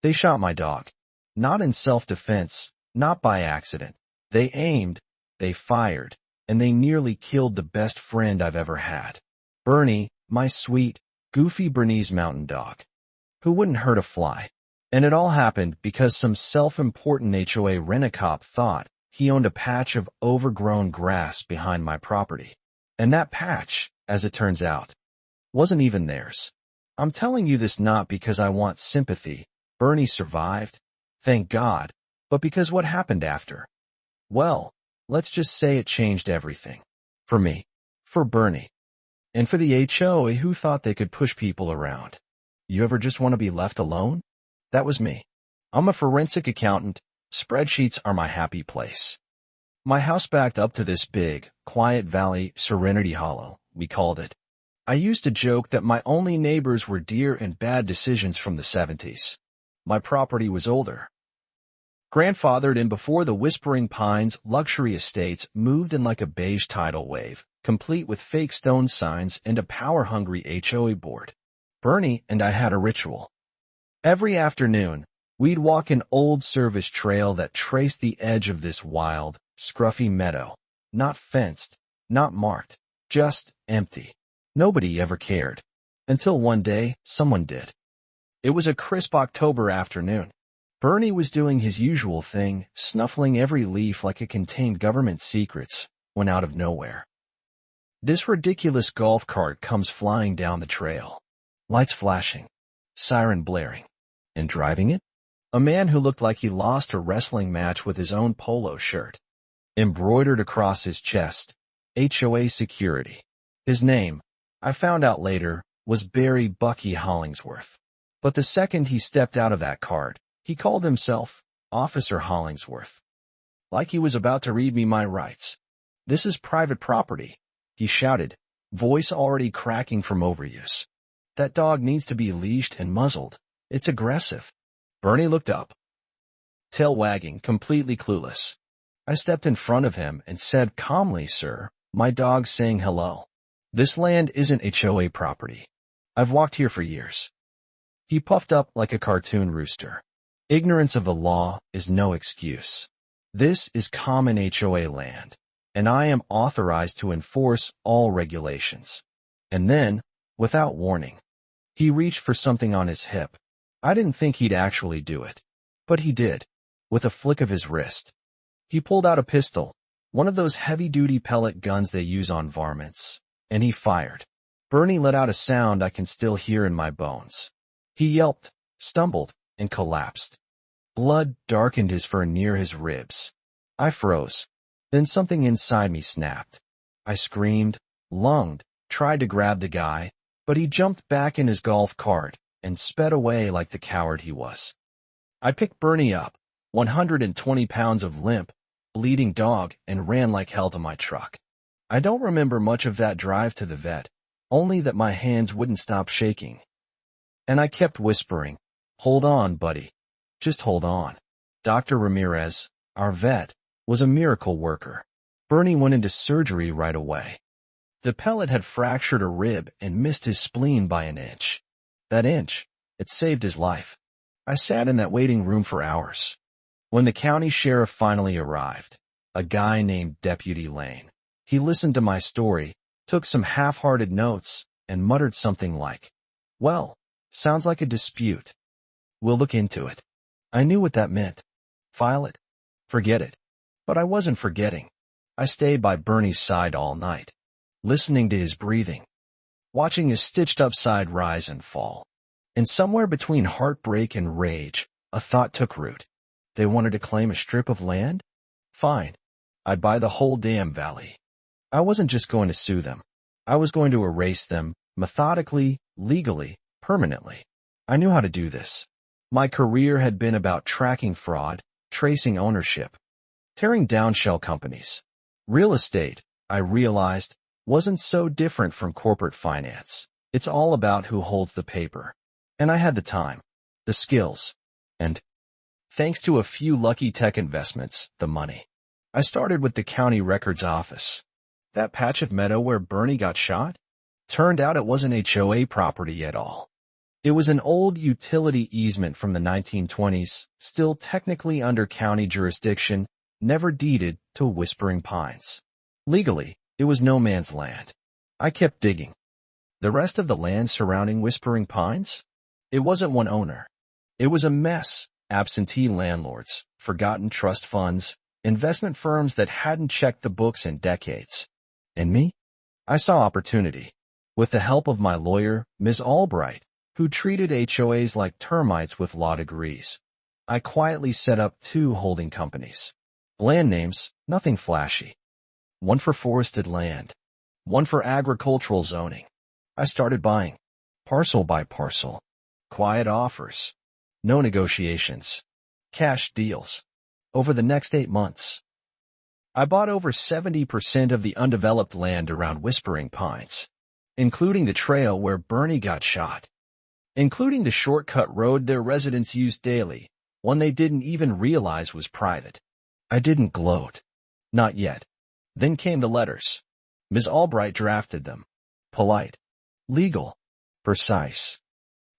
They shot my dog. Not in self-defense, not by accident. They aimed, they fired, and they nearly killed the best friend I've ever had. Bernie, my sweet, goofy Bernese mountain dog, who wouldn't hurt a fly. And it all happened because some self-important HOA rent-a-cop thought he owned a patch of overgrown grass behind my property. And that patch, as it turns out, wasn't even theirs. I'm telling you this not because I want sympathy. Bernie survived, thank God, but because what happened after? Well, let's just say it changed everything. For me, for Bernie, and for the HOA who thought they could push people around. You ever just want to be left alone? That was me. I'm a forensic accountant. Spreadsheets are my happy place. My house backed up to this big, quiet valley, Serenity Hollow, we called it. I used to joke that my only neighbors were deer and bad decisions from the 70s. My property was older. Grandfathered in before the Whispering Pines luxury estates moved in like a beige tidal wave, complete with fake stone signs and a power-hungry HOA board. Bernie and I had a ritual. Every afternoon, we'd walk an old service trail that traced the edge of this wild, scruffy meadow. Not fenced, not marked, just empty. Nobody ever cared. Until one day, someone did. It was a crisp October afternoon. Bernie was doing his usual thing, snuffling every leaf like it contained government secrets, when out of nowhere, this ridiculous golf cart comes flying down the trail. Lights flashing, siren blaring, and driving it? A man who looked like he lost a wrestling match with his own polo shirt. Embroidered across his chest, HOA security. His name, I found out later, was Barry Bucky Hollingsworth. But the second he stepped out of that cart, he called himself Officer Hollingsworth. Like he was about to read me my rights. "This is private property," he shouted, voice already cracking from overuse. "That dog needs to be leashed and muzzled. It's aggressive." Bernie looked up, tail wagging, completely clueless. I stepped in front of him and said calmly, "Sir, my dog's saying hello. This land isn't HOA property. I've walked here for years." He puffed up like a cartoon rooster. "Ignorance of the law is no excuse. This is common HOA land, and I am authorized to enforce all regulations." And then, without warning, he reached for something on his hip. I didn't think he'd actually do it, but he did, with a flick of his wrist. He pulled out a pistol, one of those heavy-duty pellet guns they use on varmints, and he fired. Bernie let out a sound I can still hear in my bones. He yelped, stumbled, and collapsed. Blood darkened his fur near his ribs. I froze. Then something inside me snapped. I screamed, lunged, tried to grab the guy, but he jumped back in his golf cart and sped away like the coward he was. I picked Bernie up, 120 pounds of limp, bleeding dog, and ran like hell to my truck. I don't remember much of that drive to the vet, only that my hands wouldn't stop shaking. And I kept whispering, "Hold on, buddy. Just hold on." Dr. Ramirez, our vet, was a miracle worker. Bernie went into surgery right away. The pellet had fractured a rib and missed his spleen by an inch. That inch, it saved his life. I sat in that waiting room for hours. When the county sheriff finally arrived, a guy named Deputy Lane, he listened to my story, took some half-hearted notes, and muttered something like, "Well, sounds like a dispute. We'll look into it." I knew what that meant. File it. Forget it. But I wasn't forgetting. I stayed by Bernie's side all night, listening to his breathing, watching his stitched-up side rise and fall. And somewhere between heartbreak and rage, a thought took root. They wanted to claim a strip of land? Fine. I'd buy the whole damn valley. I wasn't just going to sue them. I was going to erase them, methodically, legally, permanently. I knew how to do this. My career had been about tracking fraud, tracing ownership, tearing down shell companies. Real estate, I realized, wasn't so different from corporate finance. It's all about who holds the paper. And I had the time, the skills, and, thanks to a few lucky tech investments, the money. I started with the county records office. That patch of meadow where Bernie got shot? Turned out it wasn't HOA property at all. It was an old utility easement from the 1920s, still technically under county jurisdiction, never deeded to Whispering Pines. Legally, it was no man's land. I kept digging. The rest of the land surrounding Whispering Pines? It wasn't one owner. It was a mess. Absentee landlords, forgotten trust funds, investment firms that hadn't checked the books in decades. And me? I saw opportunity. With the help of my lawyer, Ms. Albright, who treated HOAs like termites with law degrees, I quietly set up 2 holding companies. Land names, nothing flashy. One for forested land, one for agricultural zoning. I started buying, parcel by parcel. Quiet offers. No negotiations. Cash deals. Over the next 8 months, I bought over 70% of the undeveloped land around Whispering Pines, including the trail where Bernie got shot, including the shortcut road their residents used daily, one they didn't even realize was private. I didn't gloat. Not yet. Then came the letters. Ms. Albright drafted them. Polite. Legal. Precise.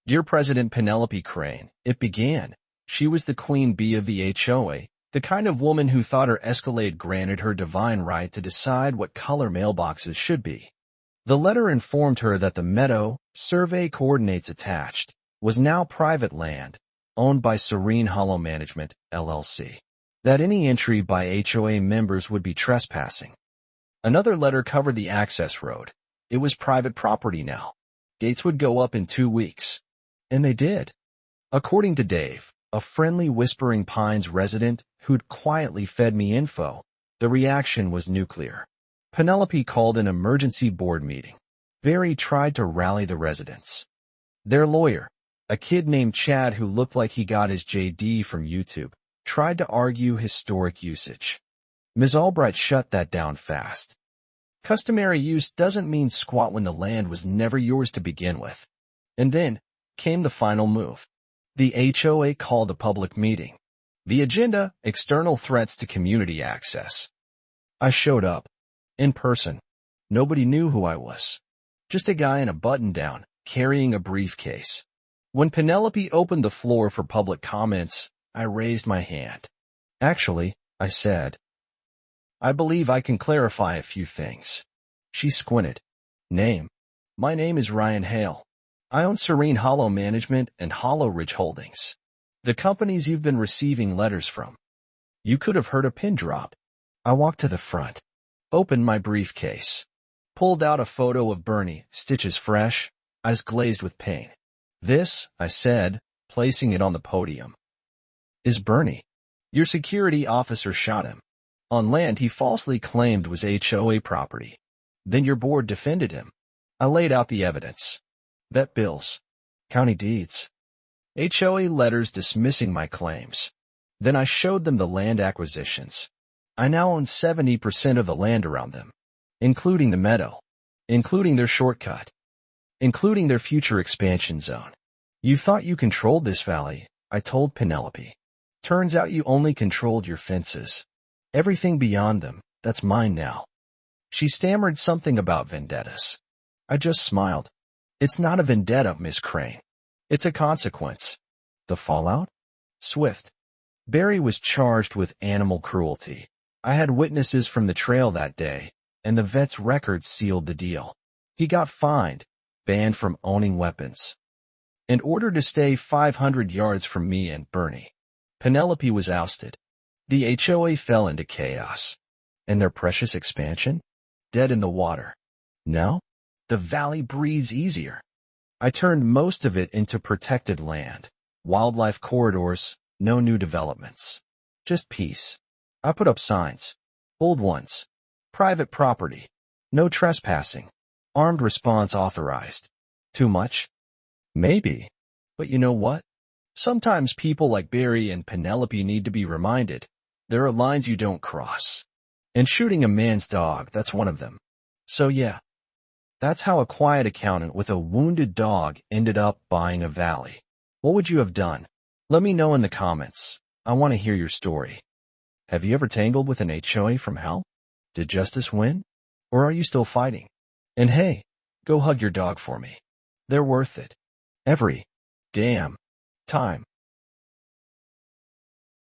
Dear President Penelope Crane, it began. She was the queen bee of the HOA, the kind of woman who thought her Escalade granted her divine right to decide what color mailboxes should be. The letter informed her that the meadow, survey coordinates attached, was now private land, owned by Serene Hollow Management, LLC. That any entry by HOA members would be trespassing. Another letter covered the access road. It was private property now. Gates would go up in 2 weeks. And they did. According to Dave, a friendly Whispering Pines resident who'd quietly fed me info, the reaction was nuclear. Penelope called an emergency board meeting. Barry tried to rally the residents. Their lawyer, a kid named Chad who looked like he got his JD from YouTube, tried to argue historic usage. Ms. Albright shut that down fast. Customary use doesn't mean squat when the land was never yours to begin with. And then came the final move. The HOA called a public meeting. The agenda, external threats to community access. I showed up. In person. Nobody knew who I was. Just a guy in a button-down, carrying a briefcase. When Penelope opened the floor for public comments, I raised my hand. Actually, I said, I believe I can clarify a few things. She squinted. Name. My name is Ryan Hale. I own Serene Hollow Management and Hollow Ridge Holdings, the companies you've been receiving letters from. You could have heard a pin drop. I walked to the front, opened my briefcase, pulled out a photo of Bernie, stitches fresh, eyes glazed with pain. This, I said, placing it on the podium, is Bernie. Your security officer shot him on land he falsely claimed was HOA property. Then your board defended him. I laid out the evidence. Vet bills, county deeds, HOA letters dismissing my claims. Then I showed them the land acquisitions. I now own 70% of the land around them, including the meadow, including their shortcut, including their future expansion zone. You thought you controlled this valley, I told Penelope. Turns out you only controlled your fences. Everything beyond them, that's mine now. She stammered something about vendettas. I just smiled. It's not a vendetta, Miss Crane. It's a consequence. The fallout? Swift. Barry was charged with animal cruelty. I had witnesses from the trail that day, and the vet's records sealed the deal. He got fined, banned from owning weapons, and ordered to stay 500 yards from me and Bernie. Penelope was ousted. The HOA fell into chaos. And their precious expansion? Dead in the water. Now, the valley breathes easier. I turned most of it into protected land. Wildlife corridors, no new developments. Just peace. I put up signs. Old ones. Private property. No trespassing. Armed response authorized. Too much? Maybe. But you know what? Sometimes people like Barry and Penelope need to be reminded. There are lines you don't cross. And shooting a man's dog, that's one of them. So yeah. That's how a quiet accountant with a wounded dog ended up buying a valley. What would you have done? Let me know in the comments. I want to hear your story. Have you ever tangled with an HOA from hell? Did justice win? Or are you still fighting? And hey, go hug your dog for me. They're worth it. Every Damn. Time.